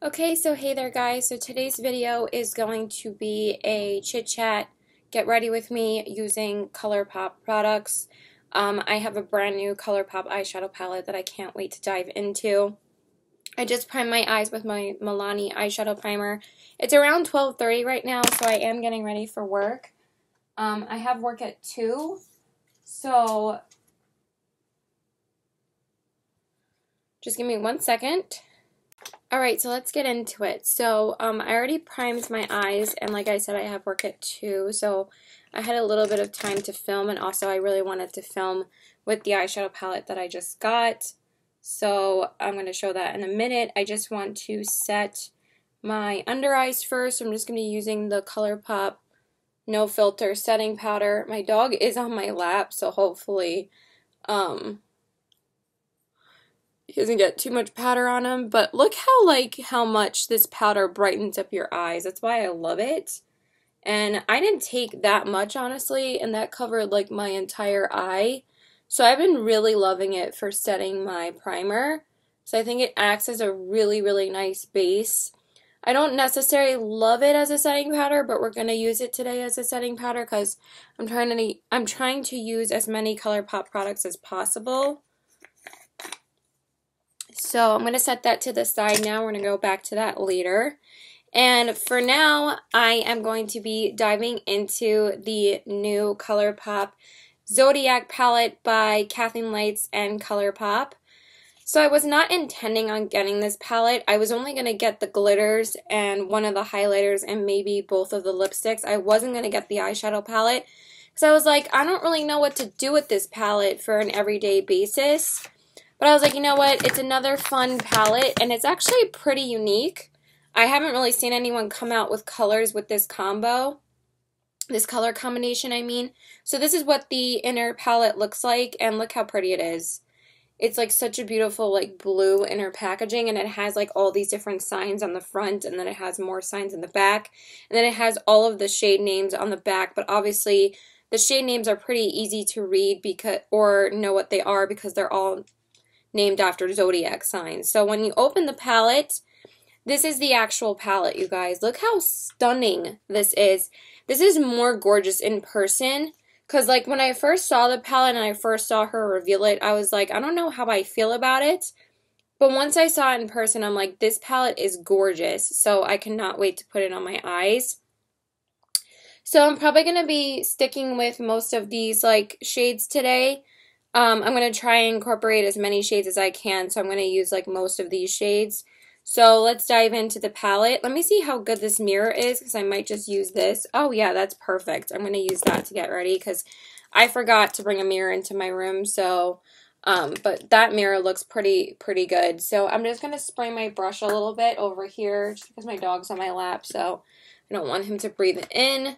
Okay, so hey there guys. So today's video is going to be a chit chat, get ready with me using Colourpop products. I have a brand new Colourpop eyeshadow palette that I can't wait to dive into. I just primed my eyes with my Milani eyeshadow primer. It's around 12:30 right now, so I am getting ready for work. I have work at 2, so just give me 1 second. Alright, so let's get into it. So, I already primed my eyes, and like I said, I have work at 2, so I had a little bit of time to film, and also I really wanted to film with the eyeshadow palette that I just got. So, I'm going to show that in a minute. I just want to set my under eyes first. I'm just going to be using the Colourpop No Filter Setting Powder. My dog is on my lap, so hopefully, he doesn't get too much powder on him, but look how much this powder brightens up your eyes. That's why I love it. And I didn't take that much, honestly, and that covered like my entire eye. So I've been really loving it for setting my primer. So I think it acts as a really, really nice base. I don't necessarily love it as a setting powder, but we're going to use it today as a setting powder because I'm trying to use as many Colourpop products as possible. So I'm going to set that to the side now. We're going to go back to that later. And for now, I am going to be diving into the new Colourpop Zodiac palette by Kathleenlights and Colourpop. So I was not intending on getting this palette. I was only going to get the glitters and one of the highlighters and maybe both of the lipsticks. I wasn't going to get the eyeshadow palette because I was like, I don't really know what to do with this palette for an everyday basis. But I was like, you know what, it's another fun palette, and it's actually pretty unique. I haven't really seen anyone come out with colors with this combo. This color combination, I mean. So this is what the inner palette looks like, and look how pretty it is. It's like such a beautiful like blue inner packaging, and it has like all these different signs on the front, and then it has more signs in the back. And then it has all of the shade names on the back, but obviously the shade names are pretty easy to read or know what they are because they're all named after zodiac signs. So when you open the palette, this is the actual palette, you guys. Look how stunning this is. This is more gorgeous in person. Because like when I first saw the palette and I first saw her reveal it, I was like, I don't know how I feel about it. But once I saw it in person, I'm like, this palette is gorgeous. So I cannot wait to put it on my eyes. So I'm probably going to be sticking with most of these like shades today. I'm going to try and incorporate as many shades as I can, so I'm going to use like most of these shades. So let's dive into the palette. Let me see how good this mirror is, because I might just use this. Oh yeah, that's perfect. I'm going to use that to get ready, because I forgot to bring a mirror into my room, so, but that mirror looks pretty good. So I'm just going to spray my brush a little bit over here, just because my dog's on my lap, so I don't want him to breathe it in.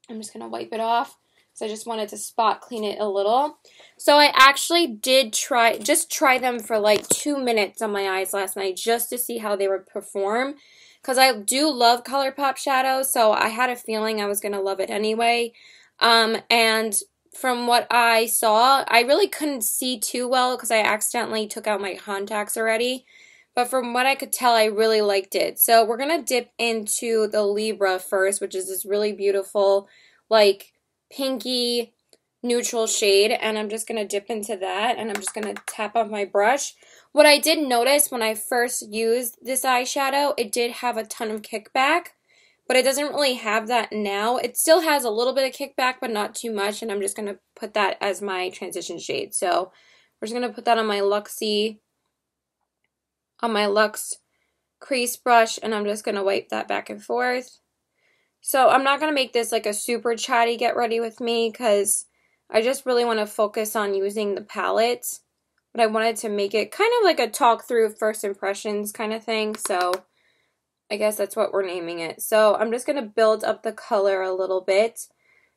I'm just going to wipe it off. So I just wanted to spot clean it a little. So I actually did try them for like 2 minutes on my eyes last night just to see how they would perform. Because I do love Colourpop shadows, so I had a feeling I was going to love it anyway. And from what I saw, I really couldn't see too well because I accidentally took out my contacts already. But from what I could tell, I really liked it. So we're going to dip into the Libra first, which is this really beautiful, like, pinky neutral shade, and I'm just going to dip into that, and I'm just going to tap off my brush. What I did notice when I first used this eyeshadow, it did have a ton of kickback, but it doesn't really have that now. It still has a little bit of kickback, but not too much, and I'm just going to put that as my transition shade. So we're just going to put that on my Luxe crease brush, and I'm just going to wipe that back and forth. So I'm not going to make this like a super chatty get ready with me because I just really want to focus on using the palette. But I wanted to make it kind of like a talk through first impressions kind of thing. So I guess that's what we're naming it. So I'm just going to build up the color a little bit.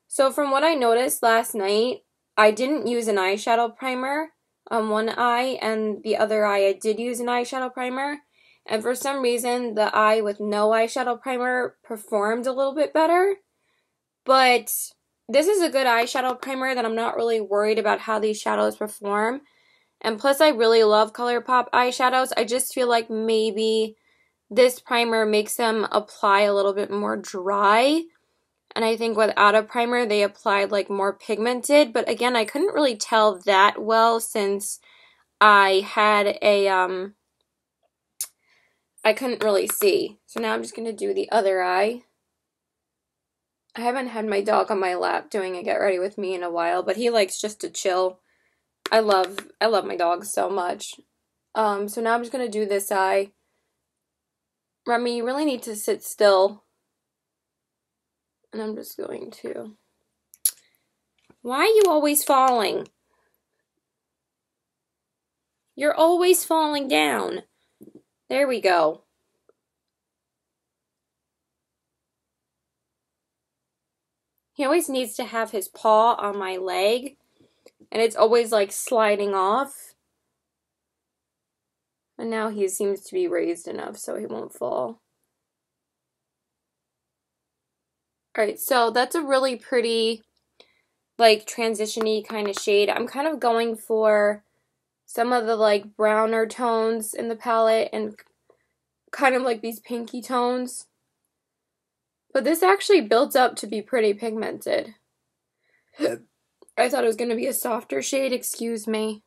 So from what I noticed last night, I didn't use an eyeshadow primer on one eye, and the other eye I did use an eyeshadow primer. And for some reason, the eye with no eyeshadow primer performed a little bit better. But this is a good eyeshadow primer that I'm not really worried about how these shadows perform. And plus, I really love Colourpop eyeshadows. I just feel like maybe this primer makes them apply a little bit more dry. And I think without a primer, they applied like more pigmented. But again, I couldn't really tell that well since I had a, I couldn't really see. So now I'm just going to do the other eye. I haven't had my dog on my lap doing a get ready with me in a while, but he likes just to chill. I love my dog so much. So now I'm just going to do this eye. Remy, you really need to sit still. And I'm just going to... Why are you always falling? You're always falling down. There we go. He always needs to have his paw on my leg. And it's always like sliding off. And now he seems to be raised enough so he won't fall. Alright, so that's a really pretty, like, transition-y kind of shade. I'm kind of going for some of the, like, browner tones in the palette and kind of like these pinky tones. But this actually builds up to be pretty pigmented. I thought it was going to be a softer shade, excuse me.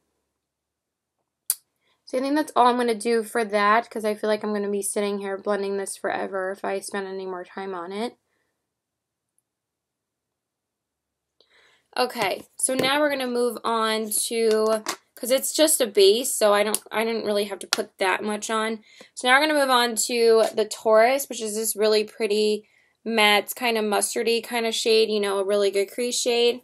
So I think that's all I'm going to do for that, because I feel like I'm going to be sitting here blending this forever if I spend any more time on it. Okay, so now we're going to move on to, because it's just a base, so I didn't really have to put that much on. So now we're going to move on to the Taurus, which is this really pretty matte, kind of mustardy kind of shade, you know, a really good crease shade.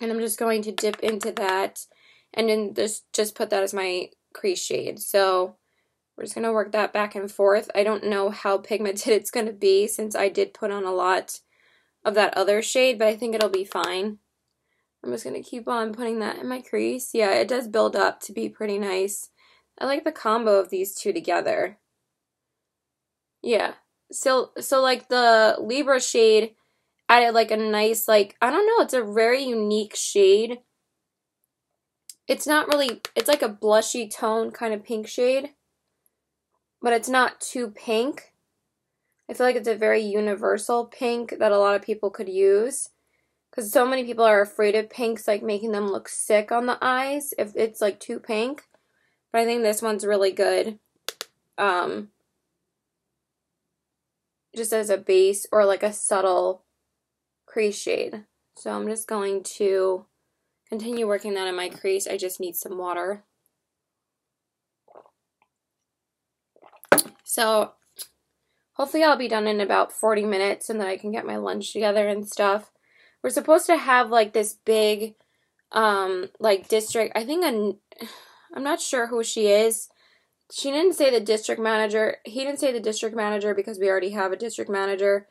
And I'm just going to dip into that and then just put that as my crease shade. So we're just going to work that back and forth. I don't know how pigmented it's going to be since I did put on a lot of that other shade, but I think it'll be fine. I'm just going to keep on putting that in my crease. Yeah, it does build up to be pretty nice. I like the combo of these two together. Yeah. So like the Libra shade added like a nice, like, I don't know, it's a very unique shade. It's not really, it's like a blushy tone kind of pink shade, but it's not too pink. I feel like it's a very universal pink that a lot of people could use. Because so many people are afraid of pinks, like making them look sick on the eyes if it's like too pink. But I think this one's really good. Just as a base or like a subtle crease shade. So I'm just going to continue working that in my crease. I just need some water. So hopefully I'll be done in about 40 minutes and then I can get my lunch together and stuff. We're supposed to have like this big like district, I think I'm not sure who she is. She didn't say the district manager. He didn't say the district manager because we already have a district manager.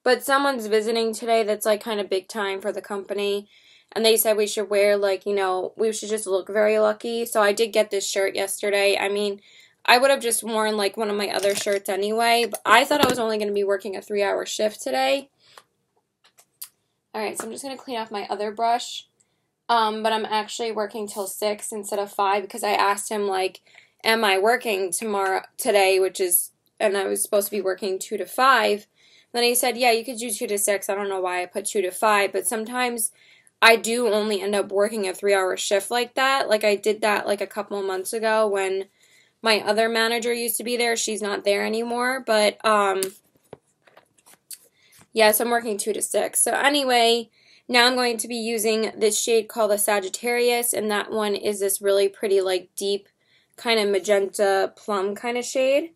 But someone's visiting today that's like kind of big time for the company. And they said we should wear like, you know, we should just look very lucky. So I did get this shirt yesterday. I mean, I would have just worn like one of my other shirts anyway. But I thought I was only going to be working a 3-hour shift today. Alright, so I'm just going to clean off my other brush. But I'm actually working till 6 instead of 5 because I asked him like, am I working today, and I was supposed to be working 2 to 5. Then he said, yeah, you could do 2 to 6. I don't know why I put 2 to 5, but sometimes I do only end up working a 3-hour shift like that. Like I did that like a couple of months ago when my other manager used to be there. She's not there anymore, but yeah, so I'm working 2 to 6. So anyway, now I'm going to be using this shade called the Sagittarius, and that one is this really pretty, like, deep kind of magenta plum kind of shade.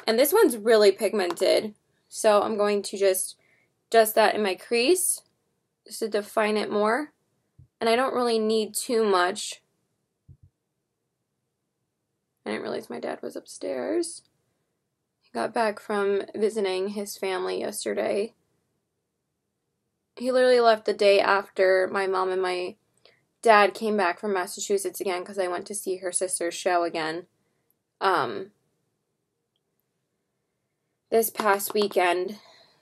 And this one's really pigmented, so I'm going to just dust that in my crease just to define it more. And I don't really need too much. I didn't realize my dad was upstairs. Got back from visiting his family yesterday. He literally left the day after my mom and my dad came back from Massachusetts again because I went to see her sister's show again. This past weekend.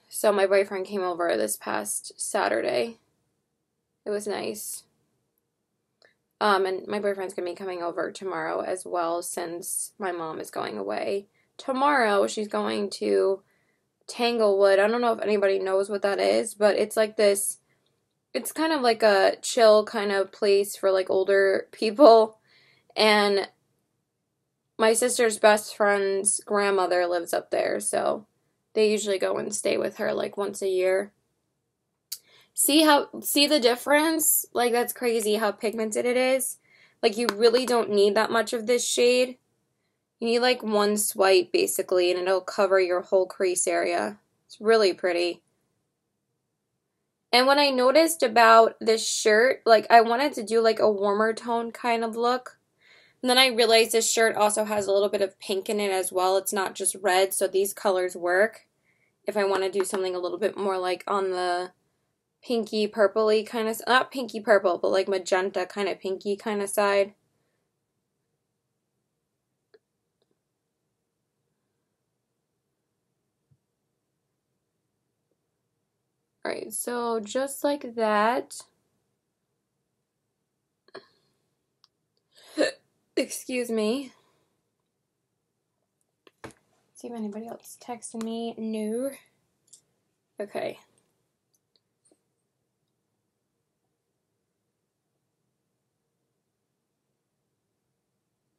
So my boyfriend came over this past Saturday. It was nice. And my boyfriend's going to be coming over tomorrow as well since my mom is going away tomorrow she's going to Tanglewood. I don't know if anybody knows what that is, but it's like this, it's kind of like a chill kind of place for like older people. And my sister's best friend's grandmother lives up there, so they usually go and stay with her like once a year. See the difference? Like, that's crazy how pigmented it is. Like, you really don't need that much of this shade. You need like one swipe basically, and it'll cover your whole crease area. It's really pretty. And when I noticed about this shirt, like, I wanted to do like a warmer tone kind of look. And then I realized this shirt also has a little bit of pink in it as well. It's not just red, so these colors work. If I want to do something a little bit more like on the pinky purpley kind of, not pinky purple, but like magenta kind of pinky kind of side. Alright, so just like that. Excuse me. See if anybody else texting me. No. Okay.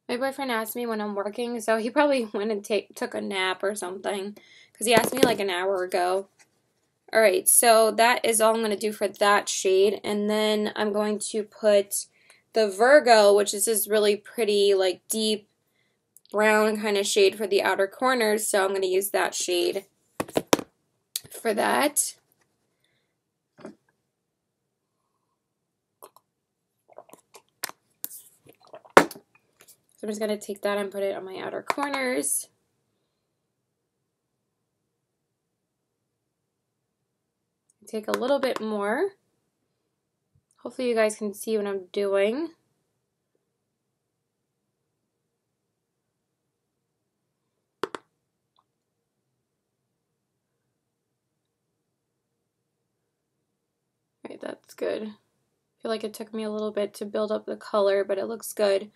My boyfriend asked me when I'm working, so he probably went and took a nap or something, because he asked me like an hour ago. Alright, so that is all I'm going to do for that shade, and then I'm going to put the Virgo, which is this really pretty, like, deep brown kind of shade for the outer corners, so I'm going to use that shade for that. So I'm just going to take that and put it on my outer corners. Take a little bit more. Hopefully you guys can see what I'm doing. Alright, that's good. I feel like it took me a little bit to build up the color, but it looks good.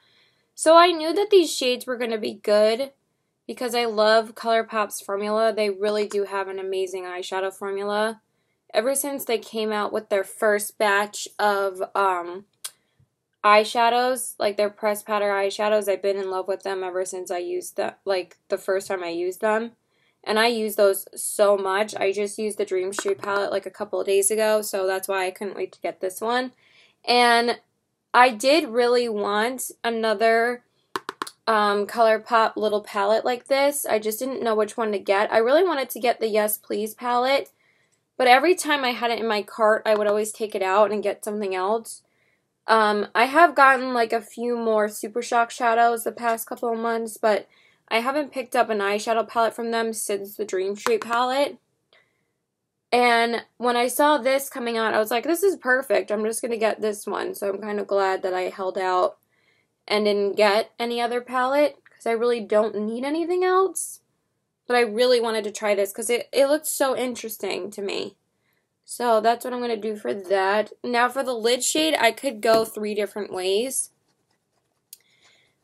So I knew that these shades were going to be good because I love Colourpop's formula. They really do have an amazing eyeshadow formula. Ever since they came out with their first batch of eyeshadows, like their pressed powder eyeshadows, I've been in love with them ever since I used them, like the first time I used them. And I use those so much. I just used the Dream Street palette like a couple of days ago, so that's why I couldn't wait to get this one. And I did really want another Colourpop little palette like this. I just didn't know which one to get. I really wanted to get the Yes Please palette, but every time I had it in my cart, I would always take it out and get something else. I have gotten like a few more Super Shock shadows the past couple of months, but I haven't picked up an eyeshadow palette from them since the Dream Street palette. And when I saw this coming out, I was like, this is perfect. I'm just going to get this one. So I'm kind of glad that I held out and didn't get any other palette because I really don't need anything else. But I really wanted to try this because it looked so interesting to me. So that's what I'm going to do for that. Now for the lid shade, I could go 3 different ways.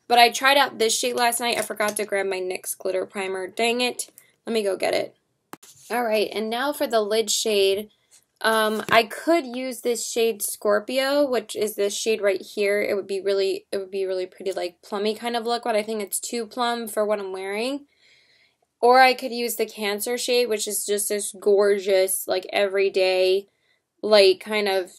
But I tried out this shade last night. I forgot to grab my NYX glitter primer. Dang it. Let me go get it. Alright, and now for the lid shade. I could use this shade Scorpio, which is this shade right here. It would be really pretty, like plummy kind of look, but I think it's too plum for what I'm wearing. Or I could use the Cancer shade, which is just this gorgeous, like everyday, like kind of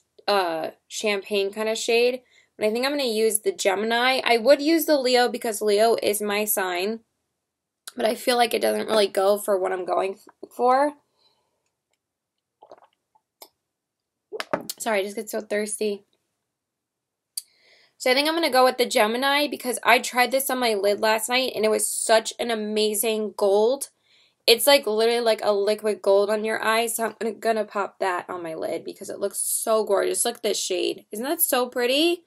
champagne kind of shade. But I think I'm going to use the Gemini. I would use the Leo because Leo is my sign. But I feel like it doesn't really go for what I'm going for. Sorry, I just get so thirsty. So I think I'm going to go with the Gemini because I tried this on my lid last night and it was such an amazing gold. It's like literally like a liquid gold on your eyes. So I'm going to pop that on my lid because it looks so gorgeous. Look at this shade. Isn't that so pretty?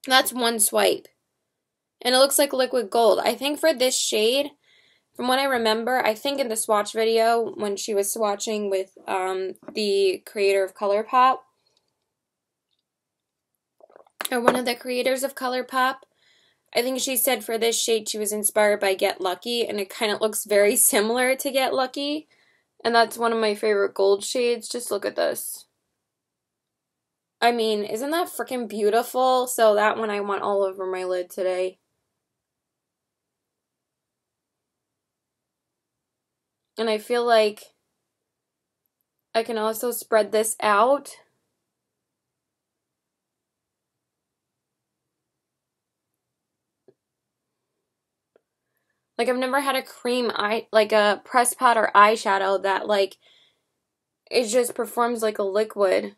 That's one swipe. And it looks like liquid gold. I think for this shade, from what I remember, I think in the swatch video when she was swatching with the creator of Colourpop, or one of the creators of Colourpop, I think she said for this shade she was inspired by Get Lucky, and it kind of looks very similar to Get Lucky. And that's one of my favorite gold shades. Just look at this. I mean, isn't that freaking beautiful? So that one I want all over my lid today. And I feel like I can also spread this out. Like, I've never had a cream eye, like a pressed powder eyeshadow that, like, it just performs like a liquid.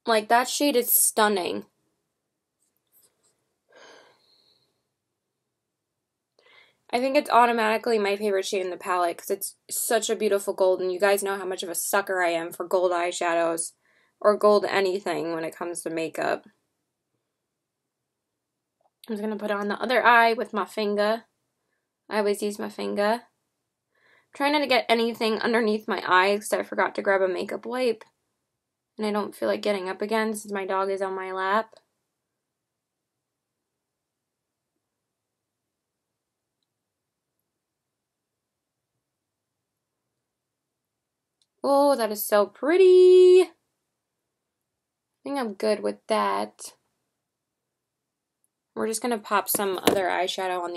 Like, that shade is stunning. I think it's automatically my favorite shade in the palette because it's such a beautiful gold, and you guys know how much of a sucker I am for gold eyeshadows or gold anything when it comes to makeup. I'm just going to put on the other eye with my finger. I always use my finger. I'm trying not to get anything underneath my eyes because I forgot to grab a makeup wipe. And I don't feel like getting up again since my dog is on my lap. Oh, that is so pretty. I think I'm good with that. We're just going to pop some other eyeshadow on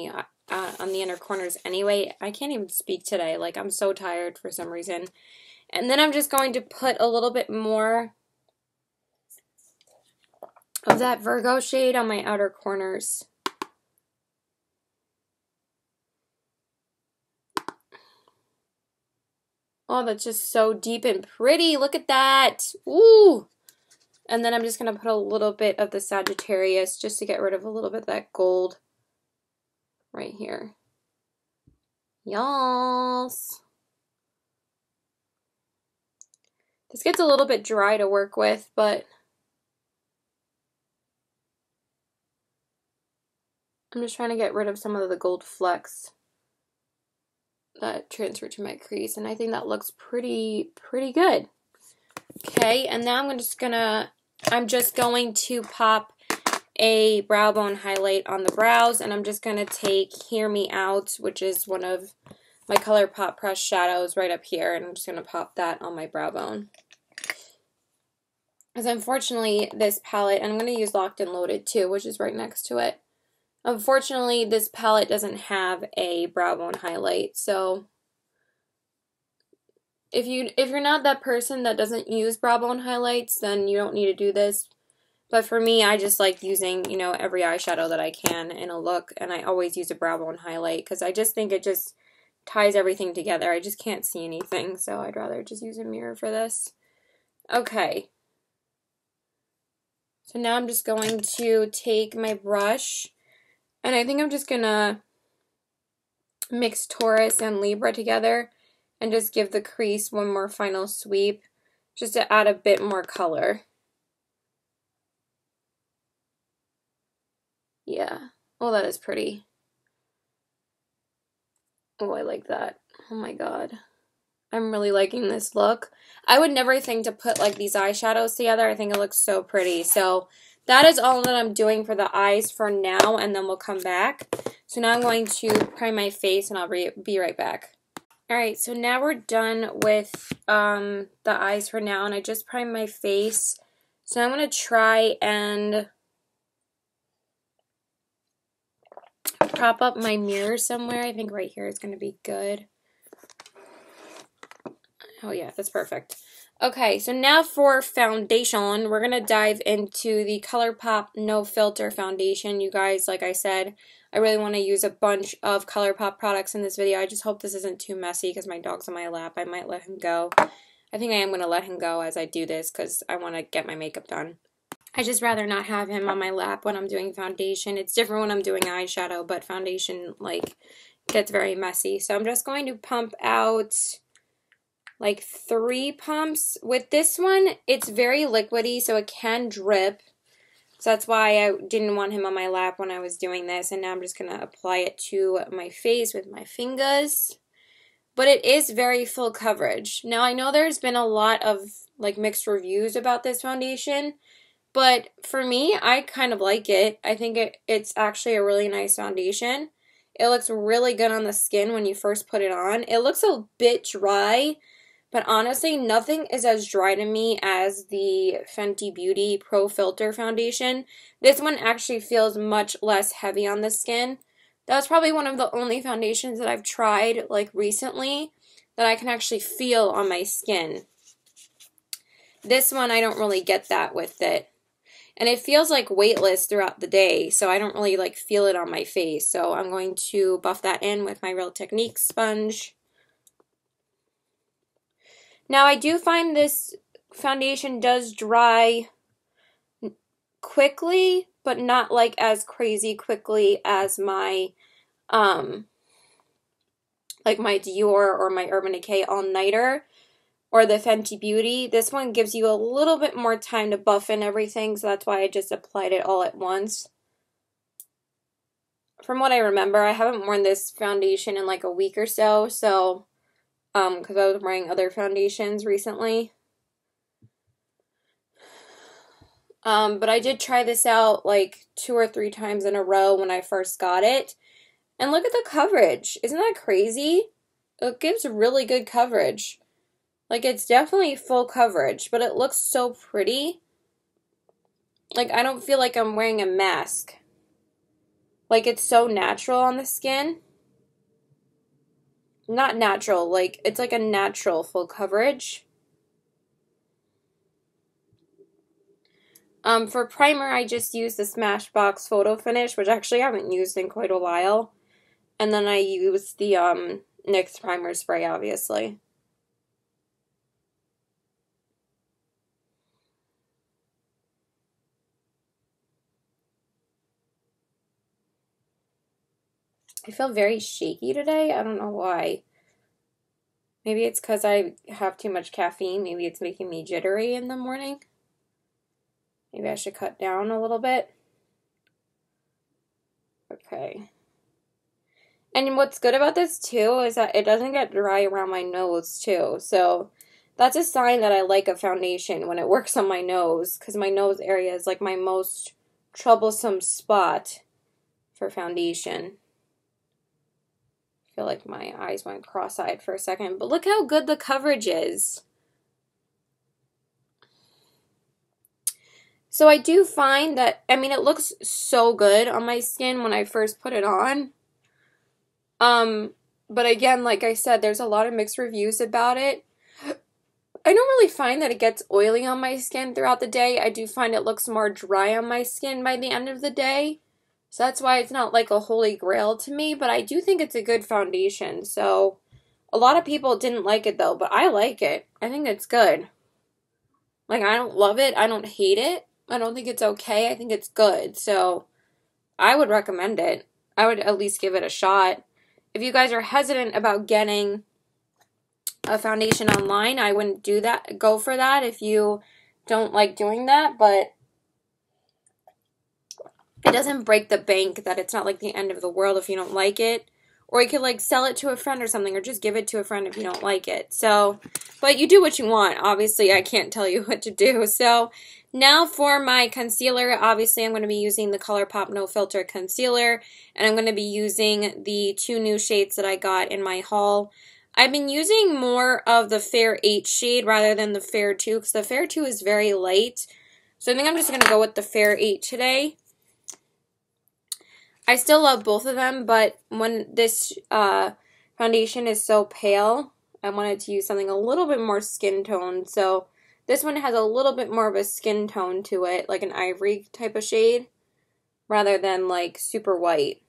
the inner corners anyway. I can't even speak today. Like, I'm so tired for some reason. And then I'm just going to put a little bit more of that Virgo shade on my outer corners. Oh, that's just so deep and pretty. Look at that. Ooh. And then I'm just going to put a little bit of the Sagittarius just to get rid of a little bit of that gold right here. Yes. This gets a little bit dry to work with, but I'm just trying to get rid of some of the gold flecks that transfer to my crease, and I think that looks pretty good. Okay, and now I'm just going to pop a brow bone highlight on the brows, and I'm just going to take Hear Me Out, which is one of my Colourpop pressed shadows right up here, and I'm just going to pop that on my brow bone. Because unfortunately, this palette, and I'm going to use Locked and Loaded too, which is right next to it. Unfortunately, this palette doesn't have a brow bone highlight, so if you're not that person that doesn't use brow bone highlights, then you don't need to do this. But for me, I just like using, you know, every eyeshadow that I can in a look, and I always use a brow bone highlight because I just think it just ties everything together. I just can't see anything, so I'd rather just use a mirror for this. Okay. So now I'm just going to take my brush, and I think I'm just gonna mix Taurus and Libra together and just give the crease one more final sweep just to add a bit more color. Yeah. Oh, that is pretty. Oh, I like that. Oh my god. I'm really liking this look. I would never think to put like these eyeshadows together. I think it looks so pretty. So that is all that I'm doing for the eyes for now, and then we'll come back. So now I'm going to prime my face, and I'll be right back. Alright, so now we're done with the eyes for now, and I just primed my face. So I'm going to try and prop up my mirror somewhere. I think right here is going to be good. Oh yeah, that's perfect. Okay, so now for foundation, we're going to dive into the Colourpop No Filter Foundation. You guys, like I said, I really want to use a bunch of Colourpop products in this video. I just hope this isn't too messy because my dog's on my lap. I might let him go. I think I am going to let him go as I do this because I want to get my makeup done. I just rather not have him on my lap when I'm doing foundation. It's different when I'm doing eyeshadow, but foundation, like, gets very messy. So I'm just going to pump out like 3 pumps. With this one, it's very liquidy, so it can drip. So that's why I didn't want him on my lap when I was doing this. And now I'm just going to apply it to my face with my fingers. But it is very full coverage. Now, I know there's been a lot of like mixed reviews about this foundation, But for me, I kind of like it. I think it's actually a really nice foundation. It looks really good on the skin when you first put it on. It looks a bit dry, but honestly, nothing is as dry to me as the Fenty Beauty Pro Filter foundation. This one actually feels much less heavy on the skin. That's probably one of the only foundations that I've tried like recently that I can actually feel on my skin. This one, I don't really get that with it. And it feels like weightless throughout the day, so I don't really like feel it on my face. So I'm going to buff that in with my Real Techniques sponge. Now I do find this foundation does dry quickly, but not like as crazy quickly as my like my Dior or my Urban Decay All Nighter or the Fenty Beauty. This one gives you a little bit more time to buff in everything, so that's why I just applied it all at once. From what I remember, I haven't worn this foundation in like a week or so, because I was wearing other foundations recently. But I did try this out like 2 or 3 times in a row when I first got it. And look at the coverage. Isn't that crazy? It gives really good coverage. Like, it's definitely full coverage, but it looks so pretty. Like, I don't feel like I'm wearing a mask. Like, it's so natural on the skin. Not natural, like, it's like a natural full coverage. For primer, I just used the Smashbox Photo Finish, which actually I haven't used in quite a while. And then I used the NYX primer spray, obviously. I feel very shaky today. I don't know why. Maybe it's because I have too much caffeine. Maybe it's making me jittery in the morning. Maybe I should cut down a little bit. Okay. And what's good about this too is that it doesn't get dry around my nose too. So that's a sign that I like a foundation when it works on my nose, because my nose area is like my most troublesome spot for foundation. I feel like my eyes went cross-eyed for a second, but look how good the coverage is. So I do find that, I mean, it looks so good on my skin when I first put it on. But again, like I said, there's a lot of mixed reviews about it. I don't really find that it gets oily on my skin throughout the day. I do find it looks more dry on my skin by the end of the day. So that's why it's not like a holy grail to me, but I do think it's a good foundation. So a lot of people didn't like it though, but I like it. I think it's good. Like, I don't love it. I don't hate it. I don't think it's okay. I think it's good. So I would recommend it. I would at least give it a shot. If you guys are hesitant about getting a foundation online, I wouldn't do that. Go for that if you don't like doing that, but it doesn't break the bank that it's not like the end of the world if you don't like it. Or you could like sell it to a friend or something, or just give it to a friend if you don't like it. So, but you do what you want. Obviously, I can't tell you what to do. So now for my concealer, obviously I'm going to be using the Colourpop No Filter Concealer, and I'm going to be using the 2 new shades that I got in my haul. I've been using more of the Fair 8 shade rather than the Fair 2, because the Fair 2 is very light. So I think I'm just going to go with the Fair 8 today. I still love both of them, but when this foundation is so pale, I wanted to use something a little bit more skin toned. So this one has a little bit more of a skin tone to it, like an ivory type of shade, rather than like super white.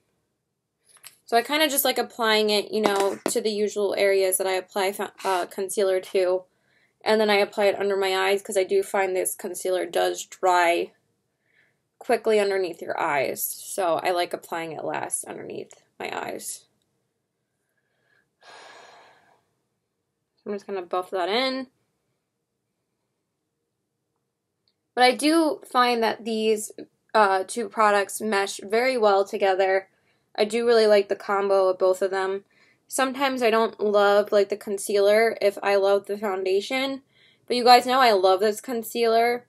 So I kind of just like applying it, you know, to the usual areas that I apply concealer to. And then I apply it under my eyes, because I do find this concealer does dry quickly underneath your eyes. So I like applying it last underneath my eyes. I'm just going to buff that in. But I do find that these 2 products mesh very well together. I do really like the combo of both of them. Sometimes I don't love like the concealer if I love the foundation. But you guys know I love this concealer.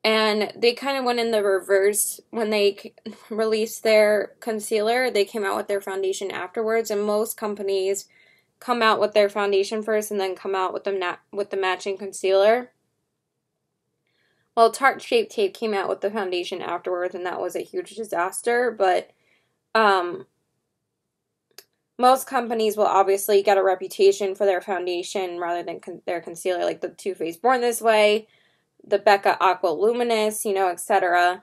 And they kind of went in the reverse when they released their concealer. They came out with their foundation afterwards, and most companies come out with their foundation first and then come out with the matching concealer. Well, Tarte Shape Tape came out with the foundation afterwards, and that was a huge disaster, but most companies will obviously get a reputation for their foundation rather than their concealer, like the Too Faced Born This Way, the Becca Aqua Luminous, you know, etc.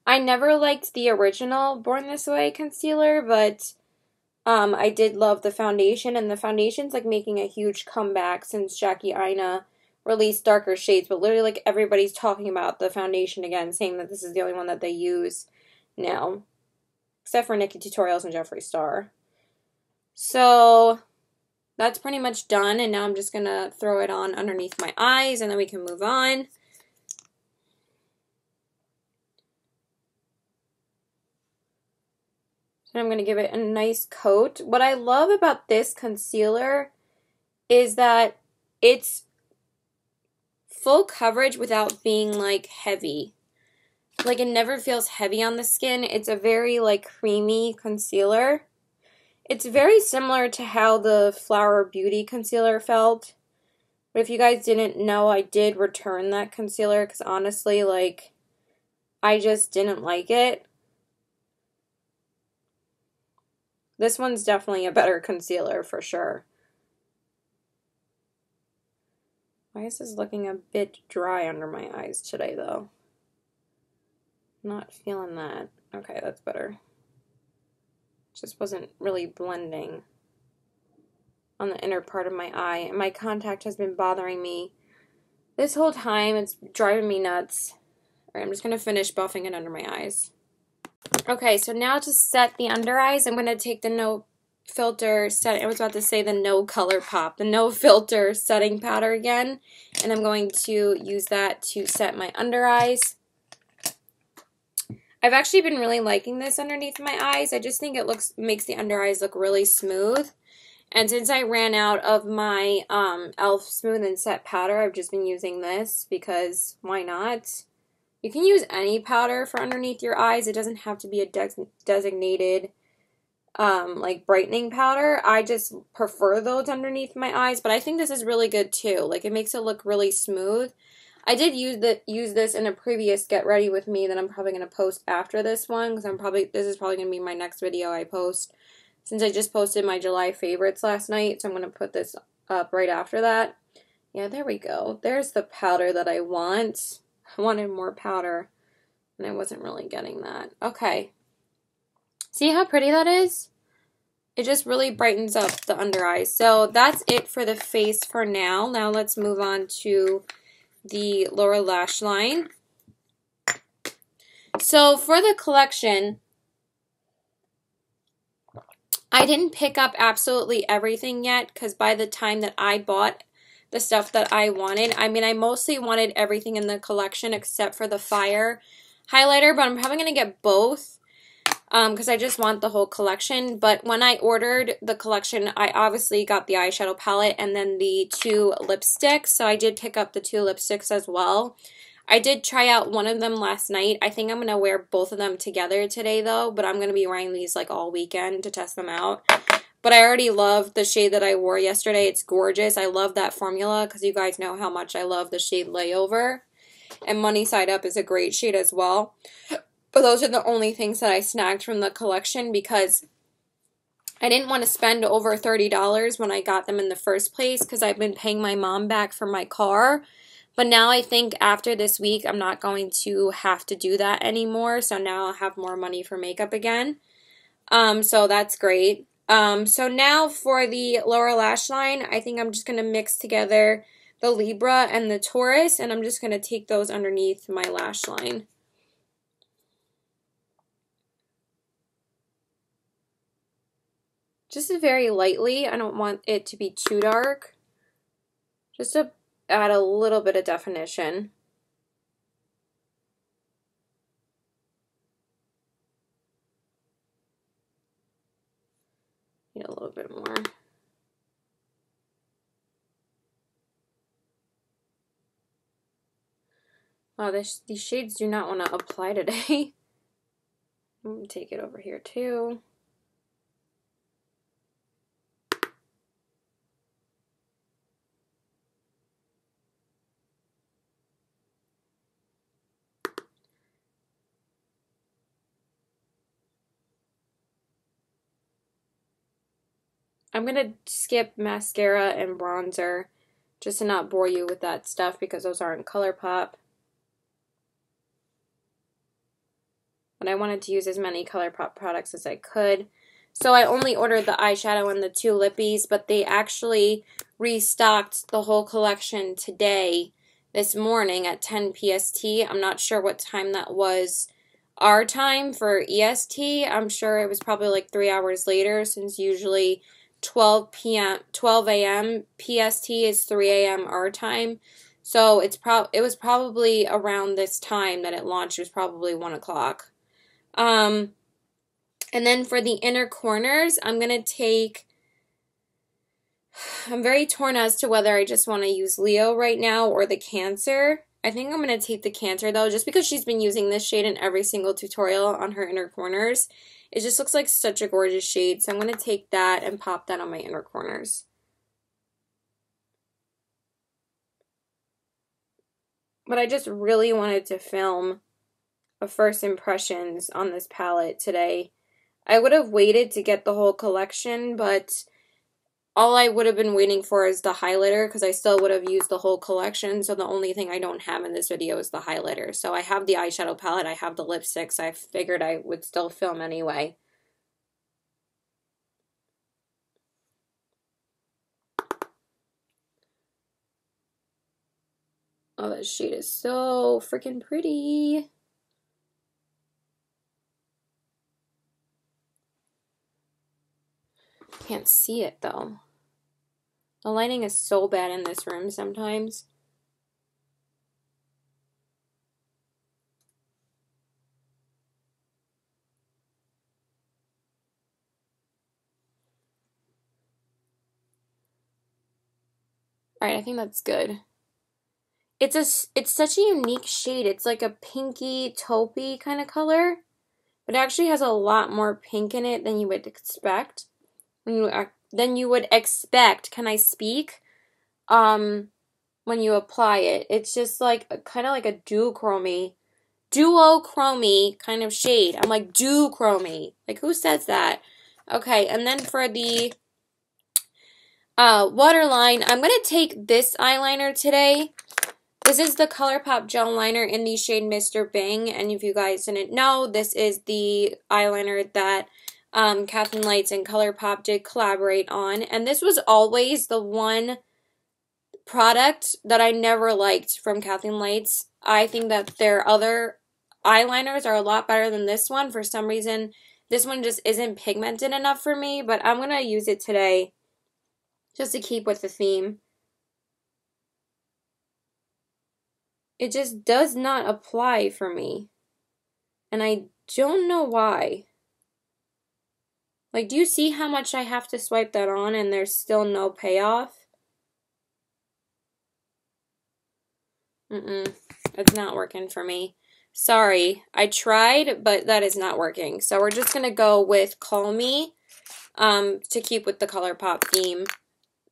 I never liked the original Born This Way concealer, but I did love the foundation, and the foundation's like making a huge comeback since Jackie Aina released darker shades, but literally like everybody's talking about the foundation again, saying that this is the only one that they use now, except for Nikki Tutorials and Jeffree Star. So that's pretty much done, and now I'm just going to throw it on underneath my eyes, and then we can move on. And I'm going to give it a nice coat. What I love about this concealer is that it's full coverage without being, like, heavy. Like, it never feels heavy on the skin. It's a very, like, creamy concealer. It's very similar to how the Flower Beauty concealer felt. But if you guys didn't know, I did return that concealer because honestly, like, I just didn't like it. This one's definitely a better concealer for sure. Why is this looking a bit dry under my eyes today, though? Not feeling that. Okay, that's better. Just wasn't really blending on the inner part of my eye. And my contact has been bothering me this whole time. It's driving me nuts. Alright, I'm just going to finish buffing it under my eyes. Okay, so now to set the under eyes, I'm going to take the No Filter set. I was about to say the No Colourpop, the No Filter setting powder again, and I'm going to use that to set my under eyes. I've actually been really liking this underneath my eyes. I just think it makes the under eyes look really smooth. And since I ran out of my e.l.f. Smooth and Set powder, I've just been using this because why not? You can use any powder for underneath your eyes. It doesn't have to be a designated like brightening powder. I just prefer those underneath my eyes, but I think this is really good too. Like, it makes it look really smooth. I did use this in a previous Get Ready With Me that I'm probably going to post after this one, because this is probably going to be my next video I post, since I just posted my July favorites last night, so I'm going to put this up right after that. Yeah, there we go. There's the powder that I want. I wanted more powder, and I wasn't really getting that. Okay. See how pretty that is? It just really brightens up the under eyes. So that's it for the face for now. Now let's move on to the lower lash line. So for the collection, I didn't pick up absolutely everything yet, because by the time that I bought the stuff that I wanted, I mean, I mostly wanted everything in the collection except for the Fire highlighter, but I'm probably going to get both because I just want the whole collection. But when I ordered the collection, I obviously got the eyeshadow palette and then the 2 lipsticks, so I did pick up the 2 lipsticks as well. I did try out one of them last night. I think I'm going to wear both of them together today, though, but I'm going to be wearing these like all weekend to test them out. But I already love the shade that I wore yesterday. It's gorgeous. I love that formula because you guys know how much I love the shade Layover. And Money Side Up is a great shade as well. But those are the only things that I snagged from the collection because I didn't want to spend over $30 when I got them in the first place because I've been paying my mom back for my car. But now I think after this week, I'm not going to have to do that anymore. So now I'll have more money for makeup again. So that's great. So now for the lower lash line, I think I'm just going to mix together the Libra and the Taurus. And I'm just going to take those underneath my lash line. Just very lightly. I don't want it to be too dark. Just to add a little bit of definition. Need a little bit more. Oh, these shades do not want to apply today. I'm going to take it over here too. I'm going to skip mascara and bronzer just to not bore you with that stuff because those aren't Colourpop. But I wanted to use as many Colourpop products as I could. So I only ordered the eyeshadow and the 2 lippies, but they actually restocked the whole collection today, this morning at 10 PST. I'm not sure what time that was our time for EST. I'm sure it was probably like 3 hours later, since usually 12 a.m. PST is 3 a.m. our time. So it was probably around this time that it launched. It was probably 1 o'clock. And then for the inner corners, I'm very torn as to whether I just want to use Leo right now or the Cancer. I think I'm going to take the Cancer though, just because she's been using this shade in every single tutorial on her inner corners. It just looks like such a gorgeous shade, so I'm going to take that and pop that on my inner corners. But I just really wanted to film a first impressions on this palette today. I would have waited to get the whole collection, but all I would have been waiting for is the highlighter, because I still would have used the whole collection, so the only thing I don't have in this video is the highlighter. So I have the eyeshadow palette, I have the lipsticks, I figured I would still film anyway. Oh, that shade is so freaking pretty. Can't see it though. The lighting is so bad in this room sometimes. Alright, I think that's good. It's such a unique shade. It's like a pinky, taupey kind of color. But it actually has a lot more pink in it than you would expect. Than you would expect. Can I speak? When you apply it. It's just like kind of like a duochrome kind of shade. I'm like, duochrome. Like, who says that? Okay, and then for the waterline, I'm going to take this eyeliner today. This is the Colourpop gel liner in the shade Mr. Bing, and if you guys didn't know, this is the eyeliner that Kathleenlights and Colourpop did collaborate on, and this was always the one product that I never liked from Kathleenlights. I think that their other eyeliners are a lot better than this one. For some reason, this one just isn't pigmented enough for me, but I'm going to use it today just to keep with the theme. It just does not apply for me. And I don't know why. Like, do you see how much I have to swipe that on and there's still no payoff? It's not working for me. Sorry, I tried, but that is not working. So we're just going to go with Call Me to keep with the Colourpop theme.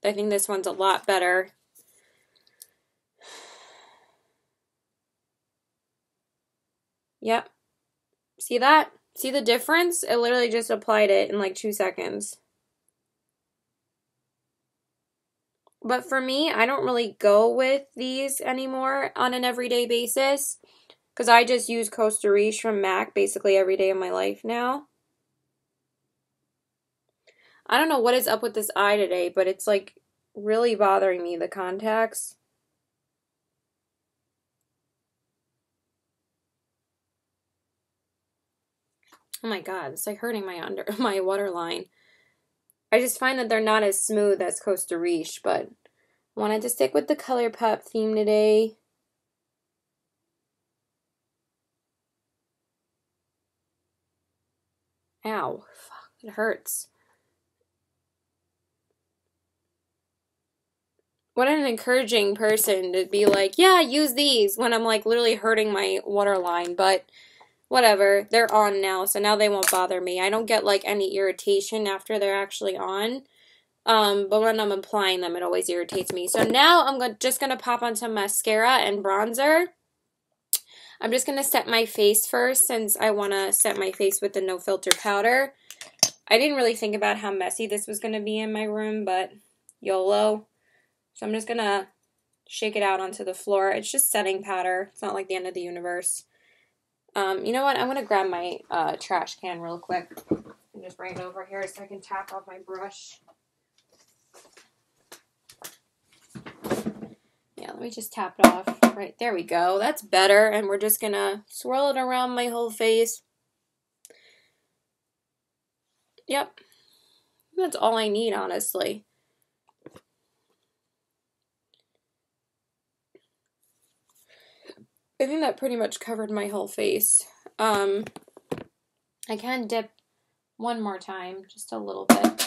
I think this one's a lot better. Yep. See that? See the difference? It literally just applied it in like 2 seconds. But for me, I don't really go with these anymore on an everyday basis, because I just use Costa Riche from MAC basically every day of my life now. I don't know what is up with this eye today, but it's like really bothering me, the contacts. Oh my god, it's like hurting my waterline. I just find that they're not as smooth as Costa Riche, but wanted to stick with the Colourpop theme today. Ow, fuck, it hurts. What an encouraging person to be like, yeah, use these, when I'm like literally hurting my waterline, but whatever. They're on now, so now they won't bother me. I don't get like any irritation after they're actually on. But when I'm applying them, it always irritates me. So now I'm just going to pop on some mascara and bronzer. I'm just going to set my face first since I want to set my face with the no filter powder. I didn't really think about how messy this was going to be in my room, but YOLO. So I'm just going to shake it out onto the floor. It's just setting powder. It's not like the end of the universe. You know what? I'm going to grab my trash can real quick and just bring it over here so I can tap off my brush. Yeah, let me just tap it off. Right, there we go. That's better. And we're just going to swirl it around my whole face. Yep. That's all I need, honestly. I think that pretty much covered my whole face. I can dip one more time, just a little bit.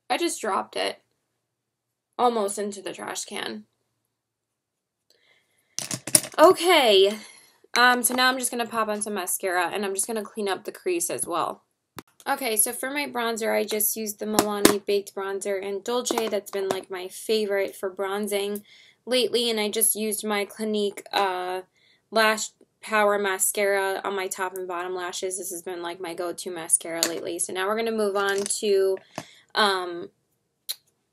I just dropped it almost into the trash can. Okay, so now I'm just going to pop on some mascara, and I'm just going to clean up the crease as well. Okay, so for my bronzer, I just used the Milani Baked Bronzer in Dolce. That's been like my favorite for bronzing lately, and I just used my Clinique Lash Power Mascara on my top and bottom lashes. This has been like my go-to mascara lately. So now we're going to move on to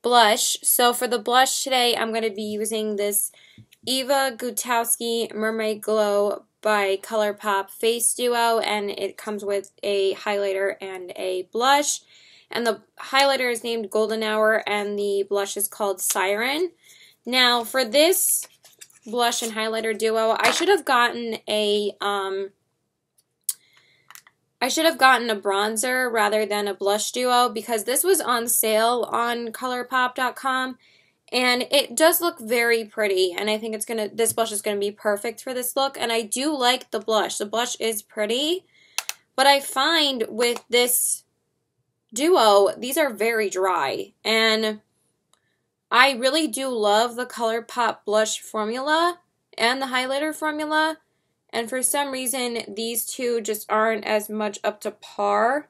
blush. So for the blush today, I'm going to be using this Eva Gutowski Mermaid Glow by Colourpop Face Duo, and it comes with a highlighter and a blush. And the highlighter is named Golden Hour, and the blush is called Siren. Now, for this blush and highlighter duo, I should have gotten a bronzer rather than a blush duo, because this was on sale on Colourpop.com. And it does look very pretty, and I think this blush is gonna be perfect for this look. And I do like the blush. The blush is pretty, but I find with this duo, these are very dry. And I really do love the Colourpop blush formula and the highlighter formula. And for some reason, these two just aren't as much up to par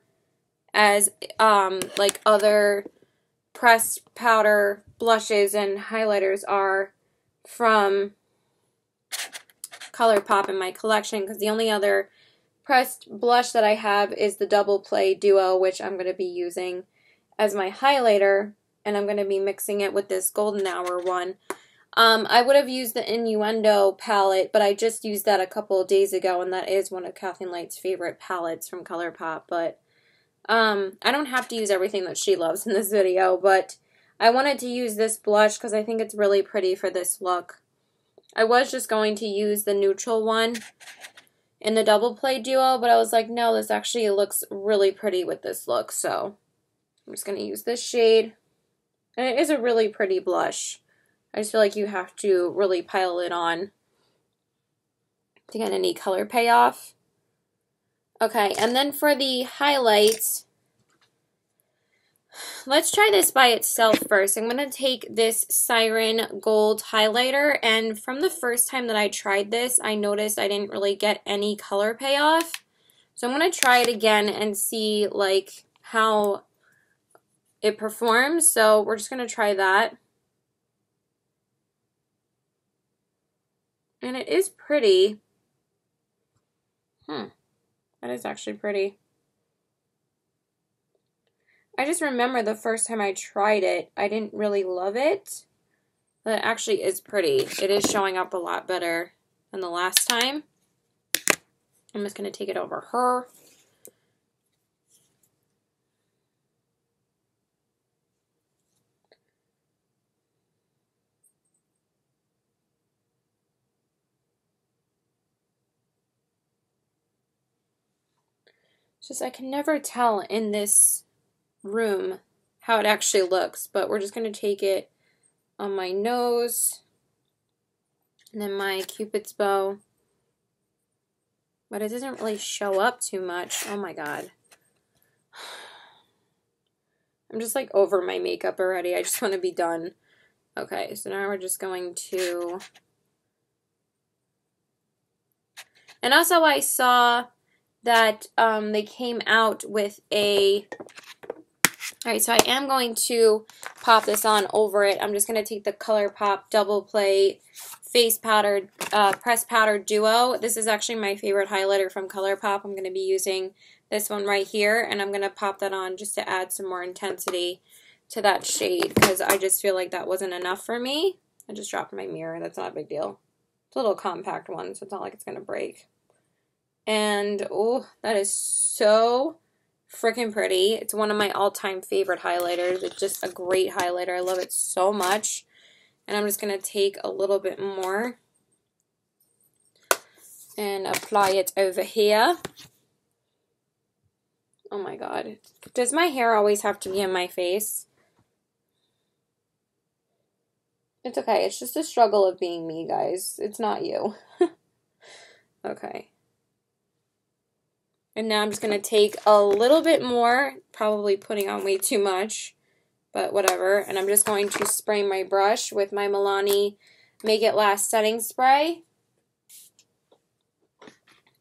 as like other pressed powder blushes and highlighters are from Colourpop in my collection, because the only other pressed blush that I have is the Double Play Duo, which I'm going to be using as my highlighter, and I'm going to be mixing it with this Golden Hour one. I would have used the Innuendo palette, but I just used that a couple of days ago, and that is one of Kathleenlights' favorite palettes from Colourpop, but I don't have to use everything that she loves in this video, but I wanted to use this blush because I think it's really pretty for this look. I was just going to use the neutral one in the Double Play Duo, but I was like, no, this actually looks really pretty with this look, so I'm just going to use this shade. And it is a really pretty blush. I just feel like you have to really pile it on to get any color payoff. Okay, and then for the highlights, let's try this by itself first. I'm going to take this Siren Gold highlighter, and from the first time that I tried this, I noticed I didn't really get any color payoff. So I'm going to try it again and see like how it performs. So we're just going to try that. And it is pretty. That is actually pretty. I just remember the first time I tried it, I didn't really love it. But it actually is pretty. It is showing up a lot better than the last time. I'm just going to take it over her. It's just I can never tell in this room how it actually looks, but we're just going to take it on my nose and then my Cupid's bow. but it doesn't really show up too much. Oh my god. I'm just like over my makeup already. I just want to be done. Okay, so now we're just going to... And also I saw that they came out with a... Alright, so I am going to pop this on over it. I'm just going to take the Colourpop Double Play Face Powder, Press Powder Duo. This is actually my favorite highlighter from Colourpop. I'm going to be using this one right here, and I'm going to pop that on just to add some more intensity to that shade, because I just feel like that wasn't enough for me. I just dropped my mirror. That's not a big deal. It's a little compact one, so it's not like it's going to break. And, oh, that is so freaking pretty. It's one of my all-time favorite highlighters. It's just a great highlighter. I love it so much. And I'm just going to take a little bit more and apply it over here. Oh my god. Does my hair always have to be in my face? It's okay. It's just a struggle of being me, guys. It's not you. Okay. And now I'm just going to take a little bit more, probably putting on way too much, but whatever. And I'm just going to spray my brush with my Milani Make It Last setting spray.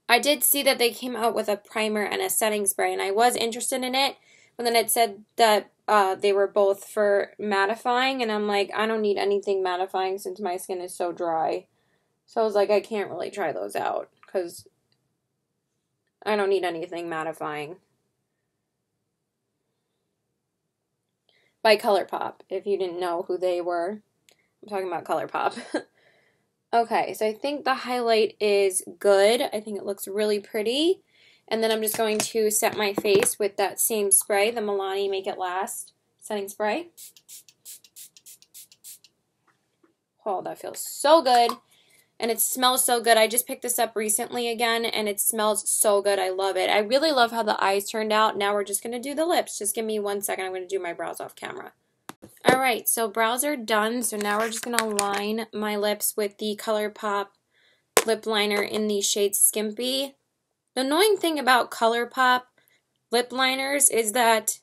I did see that they came out with a primer and a setting spray, and I was interested in it, but then it said that they were both for mattifying, and I'm like, I don't need anything mattifying since my skin is so dry. So I was like, I can't really try those out, because I don't need anything mattifying. By Colourpop, if you didn't know who they were. I'm talking about Colourpop. Okay, so I think the highlight is good. I think it looks really pretty. And then I'm just going to set my face with that same spray, the Milani Make It Last setting spray. Oh, that feels so good. And it smells so good. I just picked this up recently again, and it smells so good. I love it. I really love how the eyes turned out. Now we're just going to do the lips. Just give me 1 second. I'm going to do my brows off camera. Alright, so brows are done. So now we're just going to line my lips with the Colourpop lip liner in the shade Skimpy. The annoying thing about Colourpop lip liners is that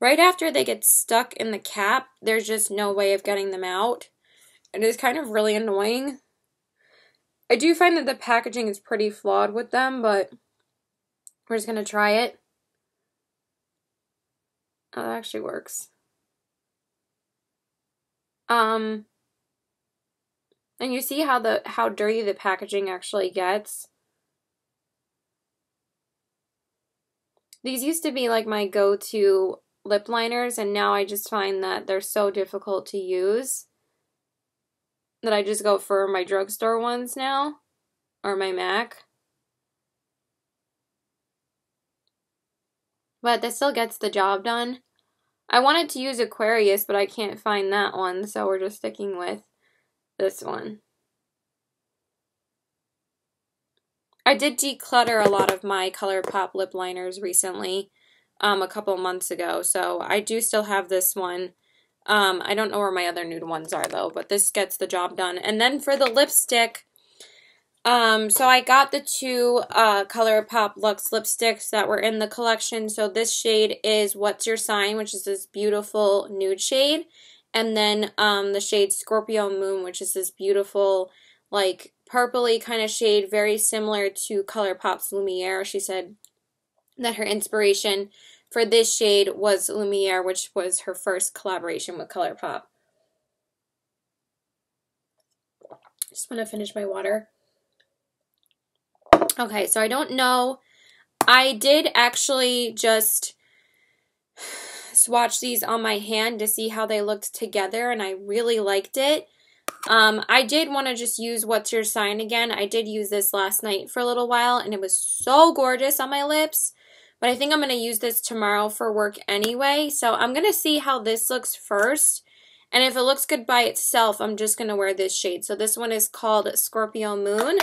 right after they get stuck in the cap, there's just no way of getting them out. It is kind of really annoying. I do find that the packaging is pretty flawed with them, but we're just going to try it. Oh, that actually works. And you see how dirty the packaging actually gets. These used to be like my go-to lip liners, and now I just find that they're so difficult to use that I just go for my drugstore ones now, or my MAC. But this still gets the job done. I wanted to use Aquarius, but I can't find that one, so we're just sticking with this one. I did declutter a lot of my Colourpop lip liners recently, a couple months ago, so I do still have this one. I don't know where my other nude ones are though, but this gets the job done. And then for the lipstick, so I got the two Colourpop Luxe lipsticks that were in the collection. So this shade is What's Your Sign, which is this beautiful nude shade. And then the shade Scorpio Moon, which is this beautiful, like, purpley kind of shade, very similar to Colourpop's Lumiere. She said that her inspiration for this shade was Lumiere, which was her first collaboration with Colourpop. Just want to finish my water. Okay, so I don't know. I did actually just swatch these on my hand to see how they looked together, and I really liked it. I did want to just use What's Your Sign again. I did use this last night for a little while, and it was so gorgeous on my lips. But I think I'm going to use this tomorrow for work anyway. So I'm going to see how this looks first. And if it looks good by itself, I'm just going to wear this shade. So this one is called Scorpio Moon.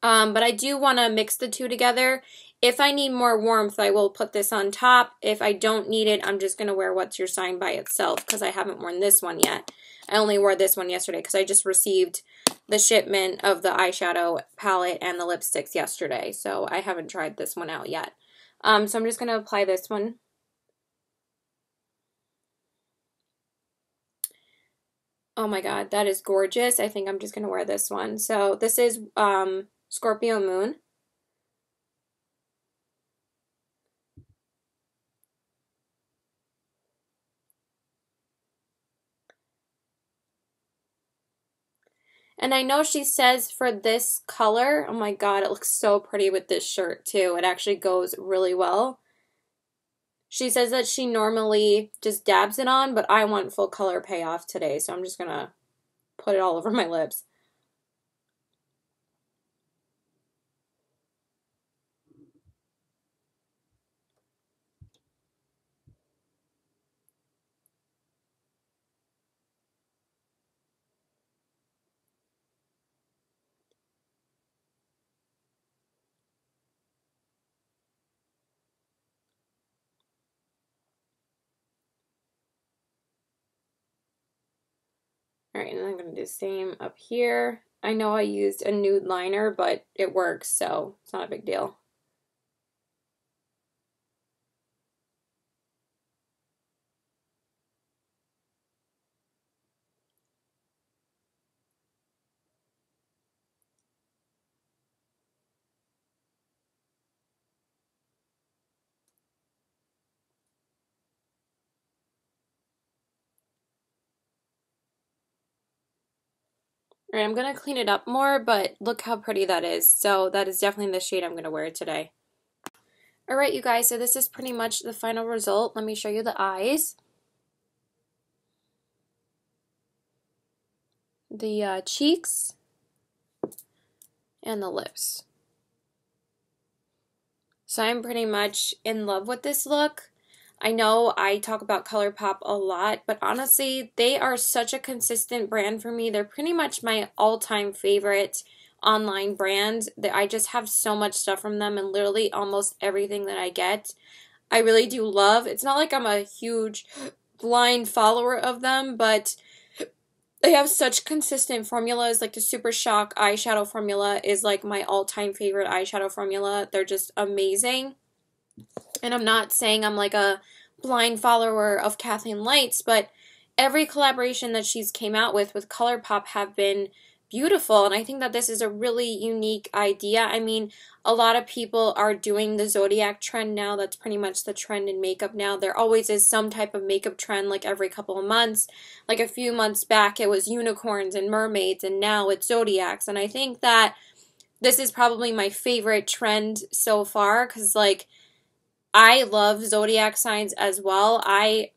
But I do want to mix the two together If I need more warmth, I will put this on top. If I don't need it, I'm just going to wear What's Your Sign by itself because I haven't worn this one yet. I only wore this one yesterday because I just received the shipment of the eyeshadow palette and the lipsticks yesterday. So I haven't tried this one out yet. So I'm just going to apply this one. Oh my god, that is gorgeous. I think I'm just going to wear this one. So this is Scorpio Moon. And I know she says for this color, oh my god, it looks so pretty with this shirt too. It actually goes really well. She says that she normally just dabs it on, but I want full color payoff today, so I'm just going to put it all over my lips. Alright, and I'm going to do the same up here. I know I used a nude liner, but it works, so it's not a big deal. Alright, I'm going to clean it up more, but look how pretty that is. So that is definitely the shade I'm going to wear today. Alright, you guys, so this is pretty much the final result. Let me show you the eyes. The cheeks. And the lips. So I'm pretty much in love with this look. I know I talk about Colourpop a lot, but honestly, they are such a consistent brand for me. They're pretty much my all-time favorite online brand. I just have so much stuff from them, and literally almost everything that I get, I really do love. It's not like I'm a huge blind follower of them, but they have such consistent formulas. Like the Super Shock eyeshadow formula is like my all-time favorite eyeshadow formula. They're just amazing. And I'm not saying I'm like a blind follower of Kathleenlights, but every collaboration that she's came out with Colourpop have been beautiful. And I think that this is a really unique idea. I mean, a lot of people are doing the Zodiac trend now. That's pretty much the trend in makeup now. There always is some type of makeup trend like every couple of months. Like a few months back, it was unicorns and mermaids, and now it's Zodiacs. And I think that this is probably my favorite trend so far because, like, I love zodiac signs as well. I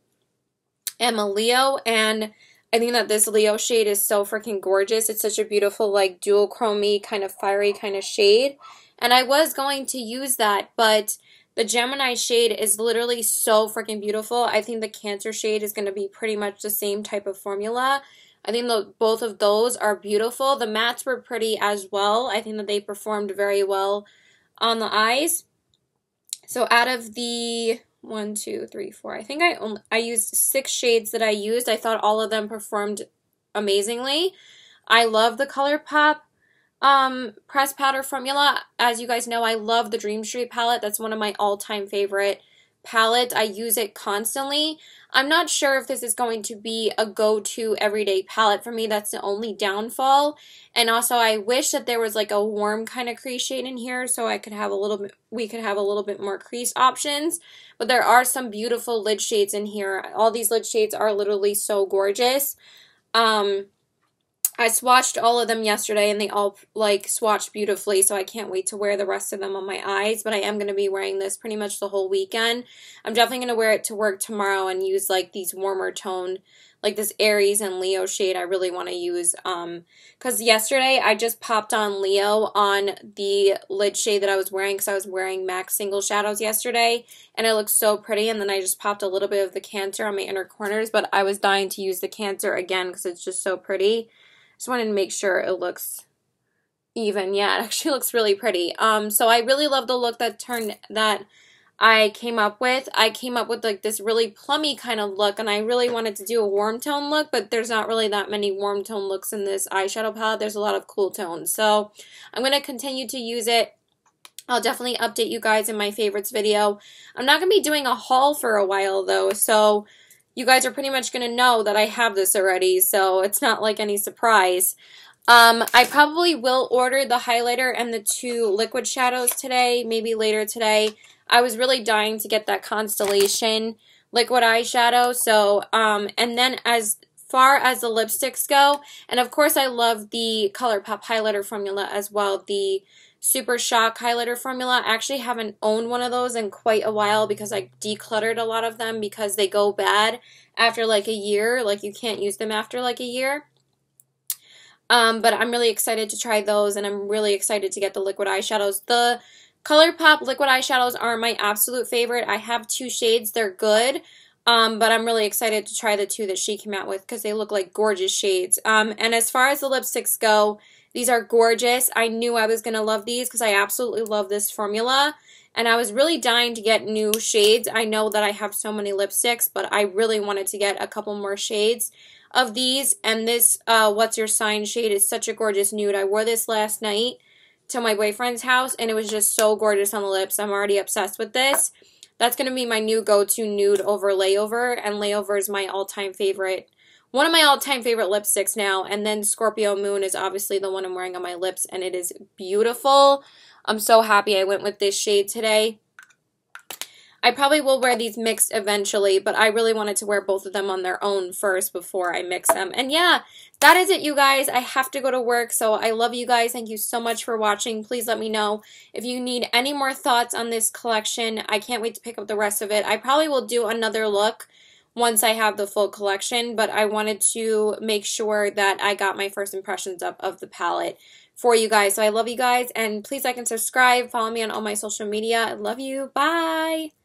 am a Leo, and I think that this Leo shade is so freaking gorgeous. It's such a beautiful, like, dual chromey, kind of fiery kind of shade. And I was going to use that, but the Gemini shade is literally so freaking beautiful. I think the Cancer shade is going to be pretty much the same type of formula. I think both of those are beautiful. The mattes were pretty as well. I think that they performed very well on the eyes. So out of the 1, 2, 3, 4, I think I used 6 shades that I used. I thought all of them performed amazingly. I love the Colourpop pressed powder formula. As you guys know, I love the Dream Street palette. That's one of my all-time favorite palettes. I use it constantly. I'm not sure if this is going to be a go-to everyday palette for me. That's the only downfall. And also, I wish that there was like a warm kind of crease shade in here so I could have a little bit, we could have a little bit more crease options. But there are some beautiful lid shades in here. All these lid shades are literally so gorgeous. I swatched all of them yesterday, and they all, like, swatched beautifully, so I can't wait to wear the rest of them on my eyes, but I am going to be wearing this pretty much the whole weekend. I'm definitely going to wear it to work tomorrow and use, like, these warmer toned, like this Aries and Leo shade I really want to use, because yesterday I just popped on Leo on the lid shade that I was wearing, because I was wearing MAC Single Shadows yesterday, and it looked so pretty, and then I just popped a little bit of the Cancer on my inner corners, but I was dying to use the Cancer again, because it's just so pretty. Just wanted to make sure it looks even. Yeah, it actually looks really pretty. So I really love the look that I came up with. I came up with like this really plummy kind of look, and I really wanted to do a warm tone look, but there's not really that many warm tone looks in this eyeshadow palette. There's a lot of cool tones. So I'm going to continue to use it. I'll definitely update you guys in my favorites video. I'm not going to be doing a haul for a while though, so you guys are pretty much going to know that I have this already, so it's not like any surprise. I probably will order the highlighter and the 2 liquid shadows today, maybe later today. I was really dying to get that Constellation liquid eyeshadow, so, and then as far as the lipsticks go, and of course I love the Colourpop highlighter formula as well, the Super Shock highlighter formula. I actually haven't owned one of those in quite a while because I decluttered a lot of them because they go bad after like a year. Like you can't use them after like a year. But I'm really excited to try those, and I'm really excited to get the liquid eyeshadows. The Colourpop liquid eyeshadows are my absolute favorite. I have 2 shades. They're good. But I'm really excited to try the 2 that she came out with because they look like gorgeous shades. And as far as the lipsticks go, these are gorgeous. I knew I was going to love these because I absolutely love this formula. And I was really dying to get new shades. I know that I have so many lipsticks, but I really wanted to get a couple more shades of these. And this What's Your Sign shade is such a gorgeous nude. I wore this last night to my boyfriend's house, and it was just so gorgeous on the lips. I'm already obsessed with this. That's going to be my new go-to nude over Layover, and Layover is my all-time favorite. One of my all-time favorite lipsticks now, and then Scorpio Moon is obviously the one I'm wearing on my lips, and it is beautiful. I'm so happy I went with this shade today. I probably will wear these mixed eventually, but I really wanted to wear both of them on their own first before I mix them. And yeah, that is it, you guys. I have to go to work, so I love you guys. Thank you so much for watching. Please let me know if you need any more thoughts on this collection. I can't wait to pick up the rest of it. I probably will do another look once I have the full collection, but I wanted to make sure that I got my first impressions up of the palette for you guys. So I love you guys, and please like and subscribe. Follow me on all my social media. I love you. Bye!